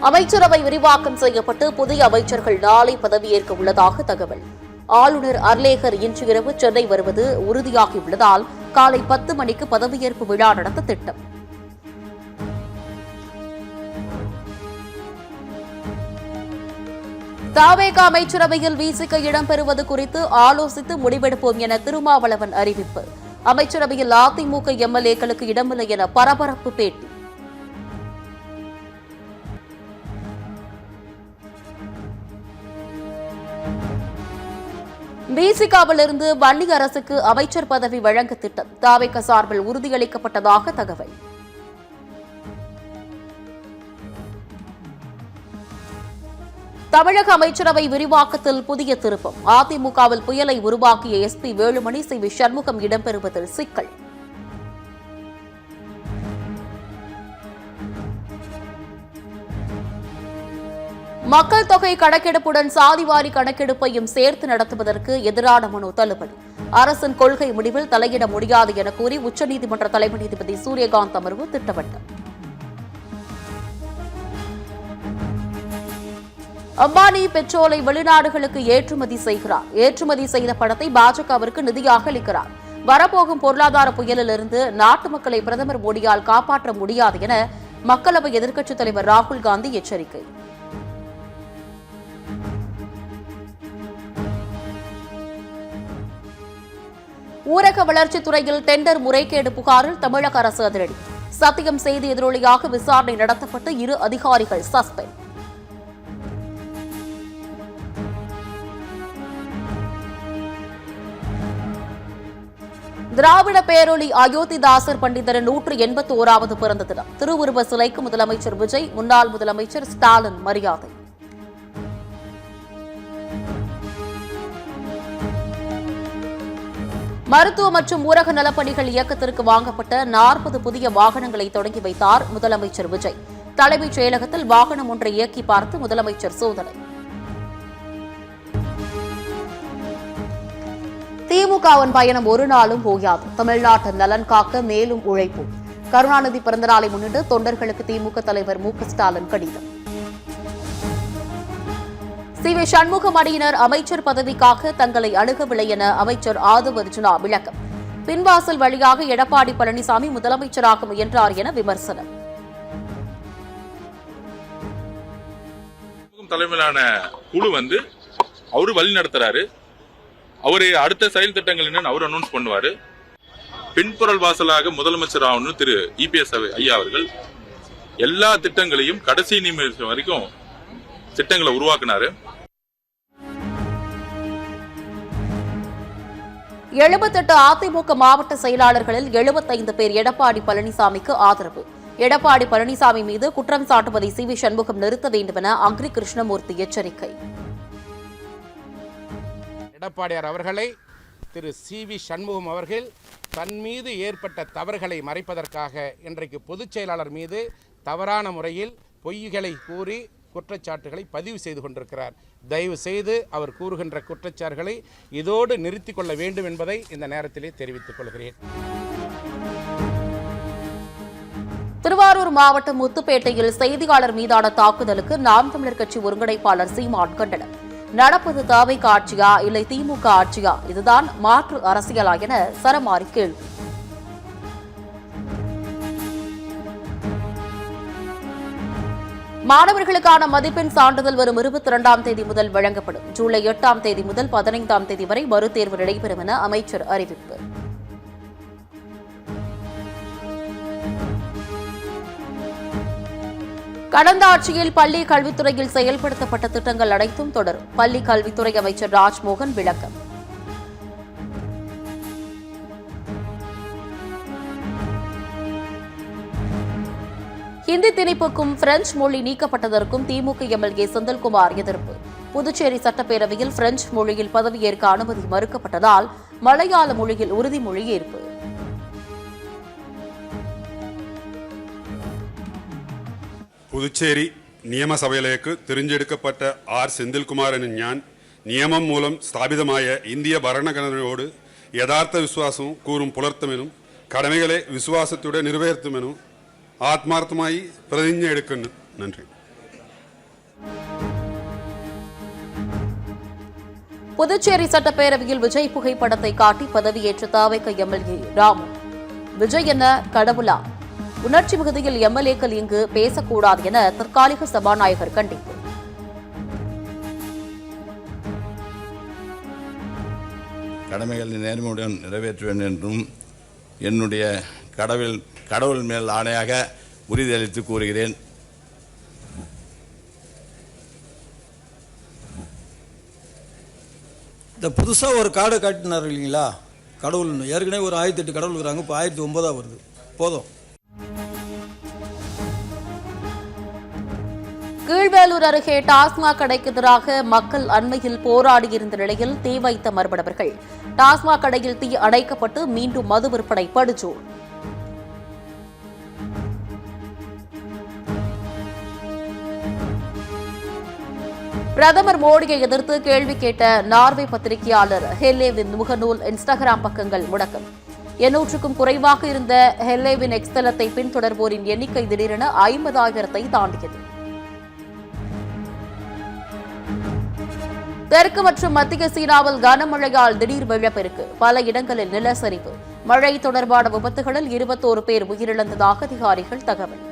அமைச்சரவை விரிவாக்கம் செய்யப்பட்டு புதிய அமைச்சர்கள் நாளை பதவியேற்க உள்ளதாக தகவல். ஆளுநர் அர்லேகர் இன்று இரவு சென்னை வருவது உறுதியாகியுள்ளதால் காலை 10 மணிக்கு பதவியேற்பு விழா நடத்த திட்டம். தவேக அமைச்சரவையில் விசிக இடம்பெறுவது குறித்து ஆலோசித்து முடிவெடுப்போம் என திருமாவளவன் அறிவிப்பு. அமைச்சரவையில் அதிமுக எம்எல்ஏக்களுக்கு இடமில்லை என பரபரப்பு பேட்டி. விசிகாவிலிருந்து வன்னி அரசுக்கு அமைச்சர் பதவி வழங்க திட்டம். தவேக சார்பில் உறுதியளிக்கப்பட்டதாக தகவல். தமிழக அமைச்சரவை விரிவாக்கத்தில் புதிய திருப்பம். அதிமுகவில் புயலை உருவாக்கிய எஸ்பி வேலுமணி, சி.வி. சண்முகம் இடம்பெறுவதில் சிக்கல். மக்கள் தொகை கணக்கெடுப்புடன் சாதிவாரி கணக்கெடுப்பையும் சேர்த்து நடத்துவதற்கு எதிரான மனு தள்ளுபடி. அரசின் கொள்கை முடிவில் தலையிட முடியாது என கூறி உச்சநீதிமன்ற தலைமை நீதிபதி சூரியகாந்த் அமர்வு திட்டவட்டம். அம்பானி பெட்ரோலை வெளிநாடுகளுக்கு ஏற்றுமதி செய்கிறார். ஏற்றுமதி செய்த பணத்தை பாஜகவிற்கு நிதியாக அளிக்கிறார். வரப்போகும் பொருளாதார புயலிலிருந்து நாட்டு மக்களை பிரதமர் மோடியால் காப்பாற்ற முடியாது என மக்களவை எதிர்க்கட்சித் தலைவர் ராகுல் காந்தி எச்சரிக்கை. ஊரக வளர்ச்சித் துறையில் டெண்டர் முறைகேடு புகாரில் தமிழக அரசு அதிரடி. சத்தியம் செய்தி எதிரொலியாக விசாரணை நடத்தப்பட்டு 2 அதிகாரிகள் சஸ்பெண்ட். திராவிட பேரொளி அயோத்திதாசர் பண்டிதரின் 181வது பிறந்த தினம். திருவுருவ சிலைக்கு முதலமைச்சர் விஜய், முன்னாள் முதலமைச்சர் ஸ்டாலின் மரியாதை. மருத்துவ மற்றும் ஊரக நலப்பணிகள் இயக்கத்திற்கு வாங்கப்பட்ட 40 புதிய வாகனங்களை தொடங்கி வைத்தார் முதலமைச்சர் விஜய். தலைமைச் செயலகத்தில் வாகனம் ஒன்றை இயக்கி பார்த்து முதலமைச்சர் சோதனை. திமுகவின் பயணம் ஒரு நாளும் போயாது. தமிழ்நாட்டு நலன் காக்க மேலும் உழைப்போம். கருணாநிதி பிறந்தநாளை முன்னிட்டு தொண்டர்களுக்கு திமுக தலைவர் மு க ஸ்டாலின் கடிதம். சி.வி. சண்முகம் அணியினர் அமைச்சர் பதவிக்காக தங்களை அணுகவில்லை என அமைச்சர் ஆதவ் அர்ஜுனா விளக்கம். பின்வாசல் வழியாக எடப்பாடி பழனிசாமி முதலமைச்சராக முயன்றார் என விமர்சனம். தலைமையிலான குழு அவரு வழி நடத்துறாரு. அவரு அடுத்த செயல் திட்டங்கள் என்னன்னு அவர் அனௌன்ஸ் பண்ணுவாரு. பின்புறல் வாசலாக முதலமைச்சர் ஆகணும் திரு இபிஎஸ் ஐயா அவர்கள் எல்லா திட்டங்களையும் கடைசி நிமிஷம் வரைக்கும் திட்டங்களை உருவாக்கினாரு. 78 அதிமுக மாவட்ட செயலாளர்களில் 75 பேர் எடப்பாடி பழனிசாமிக்கு ஆதரவு. எடப்பாடி பழனிசாமி மீது குற்றம் சாட்டுவதை சி.வி. சண்முகம் நிறுத்த வேண்டும் என அக்ரி கிருஷ்ணமூர்த்தி எச்சரிக்கை. எடப்பாடியார் அவர்களை திரு சி.வி. சண்முகம் அவர்கள் தன் மீது ஏற்பட்ட தவறுகளை மறைப்பதற்காக இன்றைக்கு பொதுச் செயலாளர் மீது தவறான முறையில் பொய்களை கூறி குற்றச்சாட்டுகளை பதிவு செய்து கொண்டிருக்கிறார். தயவு செய்து அவர் கூறுகின்ற குற்றச்சாட்டுகளை இதோடு நிறுத்திக் கொள்ள வேண்டும் என்பதை இந்த நேரத்திலே தெரிவித்துக் கொள்கிறேன். திருவாரூர் மாவட்டம் முத்துப்பேட்டையில் செய்தியாளர் மீதான தாக்குதலுக்கு நாம் தமிழர் கட்சி ஒருங்கிணைப்பாளர் சீமான் கண்டனம். நடப்பது தவேக ஆட்சியா இல்லை திமுக ஆட்சியா, இதுதான் மாற்று அரசியலா என சரமாரி கேள்வி. மாணவர்களுக்கான மதிப்பெண் சான்றிதழ் வரும் 22ஆம் தேதி முதல் வழங்கப்படும். ஜூலை 8ஆம் தேதி முதல் 15ஆம் தேதி வரை மறுதேர்வு நடைபெறும் என அமைச்சர் அறிவிப்பு. கடந்த ஆட்சியில் பள்ளி கல்வித்துறையில் செயல்படுத்தப்பட்ட திட்டங்கள் அனைத்தும் தொடரும். பள்ளி கல்வித்துறை அமைச்சர் ராஜ்மோகன் விளக்கம். ஹிந்தி திணிப்புக்கும் பிரெஞ்சு மொழி நீக்கப்பட்டதற்கும் திமுக எம்எல்ஏ செந்தில்குமார் எதிர்ப்பு. புதுச்சேரி சட்டப்பேரவையில் பிரெஞ்சு மொழியில் பதவியேற்க அனுமதி மறுக்கப்பட்டதால் மலையாள மொழியில் உறுதிமொழி ஏற்பு. പുതുച്ചേരി നിയമസഭയിലേക്ക് തിരഞ്ഞെടുക്കപ്പെട്ട ആർ സെന്തിൽകുമാർ എന്ന ഞാൻ നിയമം മൂലം സ്ഥാപിതമായ ഇന്ത്യ ഭരണഘടനയോട് യഥാർത്ഥ വിശ്വാസവും കൂറും പുലർത്തുമെന്നും കടമകളെ വിശ്വാസത്തോടെ നിറവേറ്റുമെന്നും ആത്മാർത്ഥമായി പ്രതിജ്ഞ എടുക്കുന്നു. നന്ദി. புதுச்சேரி சட்டப்பேரவையில் விஜய் புகைப்படத்தை காட்டி பதவியேற்ற தாவேக எம்எல்ஏ ராமு. விஜய் என்ன கடவுளா? உணர்ச்சி மிகுதியில் எம்எல்ஏக்கள் இங்கு பேசக்கூடாது என தற்காலிக சபாநாயகர் கண்டிப்பு. கடமைகளை நேர்மையுடன் நிறைவேற்றுவேன் என்றும் என்னுடைய கடவுள் மேல் ஆணையாக உறுதியளித்து கூறுகிறேன். இந்த புதுசாக ஒரு காடை காட்டினார் இல்லைங்களா, கடவுள் ஏற்கனவே ஒரு 1008 கடவுள் இருக்கிறாங்க, இப்போ 1009 வருது. போதும். கீழ்வேலூர் அருகே டாஸ்மாக் கடைக்கு எதிராக மக்கள் அண்மையில் போராடியிருந்த நிலையில் தீ வைத்த மர்மநபர்கள். டாஸ்மாக் கடையில் தீ அணைக்கப்பட்டு மீண்டும் மது விற்பனை படுஜோர். பிரதமர் மோடியை எதிர்த்து கேள்வி கேட்ட நார்வே பத்திரிகையாளர் ஹெல்லேவின் முகநூல் இன்ஸ்டாகிராம் பக்கங்கள் முடக்கம். 800க்கும் குறைவாக இருந்த ஹெல்லேவின் எக்ஸ் தளத்தை பின்தொடர்வோரின் எண்ணிக்கை திடீரென 50,000-ஐ தாண்டியது. தெற்கு மற்றும் மத்திய சீனாவில் கனமழையால் திடீர் வெள்ளப்பெருக்கு, பல இடங்களில் நிலச்சரிவு. மழை தொடர்பான விபத்துகளில் 21 பேர் உயிரிழந்ததாக அதிகாரிகள் தகவல்.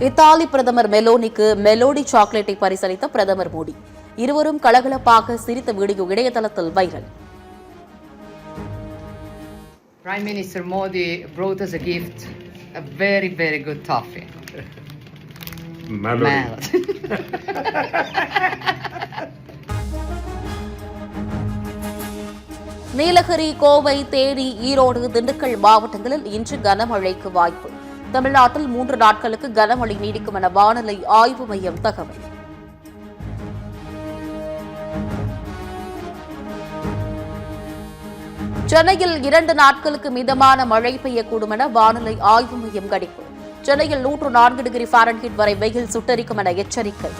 இத்தாலி பிரதமர் மெலோனிக்கு மெலோடி சாக்லேட்டை பரிசளித்த பிரதமர் மோடி. இருவரும் கலகலப்பாக சிரித்த வீடியோ இணையதளத்தில் viral. Prime Minister Modi brought us a gift, a very, very good toffee. Melody. Nilgiri, Kovai, Theni, Erode, Dindigul மாவட்டங்களில் இன்று கனமழைக்கு வாய்ப்பு. தமிழ்நாட்டில் 3 நாட்களுக்கு கனமழை நீடிக்கும் என வானிலை ஆய்வு மையம் தகவல். சென்னையில் 2 நாட்களுக்கு மிதமான மழை பெய்யக்கூடும் என வானிலை ஆய்வு மையம் கணிப்பு. சென்னையில் 104 டிகிரி ஃபாரன்ஹீட் வரை வெயில் சுட்டரிக்கும் என எச்சரிக்கை.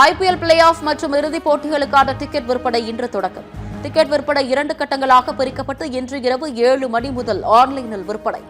ஐபிஎல் பிளே ஆஃப் மற்றும் இறுதிப் போட்டிகளுக்கான டிக்கெட் விற்பனை இன்று தொடக்கம். டிக்கெட் விற்பனை 2 கட்டங்களாக பிரிக்கப்பட்டு இன்று இரவு 7 மணி முதல் ஆன்லைனில் விற்பனை.